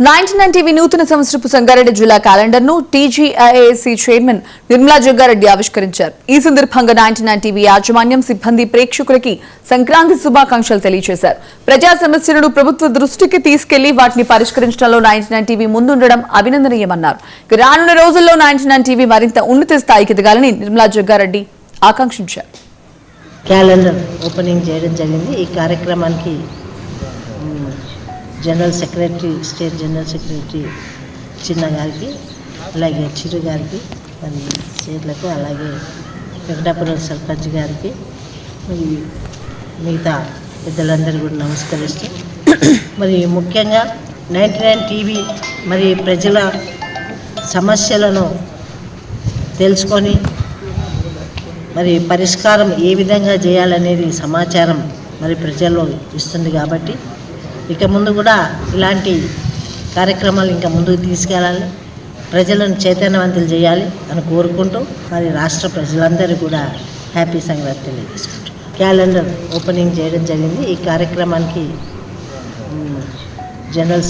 99 TV నూతన సంవత్సరపు సంగారెడ్డి జిల్లా calendar ను టీజీఐఏసీ చైర్మన్ నిర్మలా జగ్గారెడ్డి ఆవిష్కరించారు. ఈ సందర్భంగా 99 టీవీ యాజమాన్యం సిబ్బంది ప్రేక్షకులకి సంక్రాంతి శుభాకాంక్షలు తెలియజేశారు. ప్రజా సమస్యలను ప్రభుత్వ దృష్టికి తీసుకెళ్లి వాటిని పరిష్కరించడంలో 99 టీవీ ముందుండడం అభినందనీయమన్నారు. రానున్న రోజుల్లో 99 టీవీ మరింత ఉన్నత స్థాయికి ఎదగాలని నిర్మలా జగ్గారెడ్డి ఆకాంక్షించారు. క్యాలెండర్ ఓపెనింగ్ చేయడం జరిగింది. ఈ కార్యక్రమానికి general secretary, state general secretary చిన్న గారికి, అలాగే చిరు గారికి, మరి స్టేట్లకు, అలాగే వెంకటాపురం సర్పంచ్ గారికి, మరి మిగతా పెద్దలందరూ కూడా నమస్కరిస్తూ, మరి ముఖ్యంగా 99 టీవీ మరి ప్రజల సమస్యలను తెలుసుకొని మరి పరిష్కారం ఏ విధంగా చేయాలనేది సమాచారం మరి ప్రజల్లో ఇస్తుంది. కాబట్టి ఇక ముందు కూడా ఇలాంటి కార్యక్రమాలు ఇంకా ముందుకు తీసుకెళ్ళాలి, ప్రజలను చైతన్యవంతులు చేయాలి అని కోరుకుంటూ మరి రాష్ట్ర ప్రజలందరూ కూడా హ్యాపీ సంక్రాంతి తెలియజేసుకుంటారు. క్యాలెండర్ ఓపెనింగ్ చేయడం జరిగింది. ఈ కార్యక్రమానికి జనరల్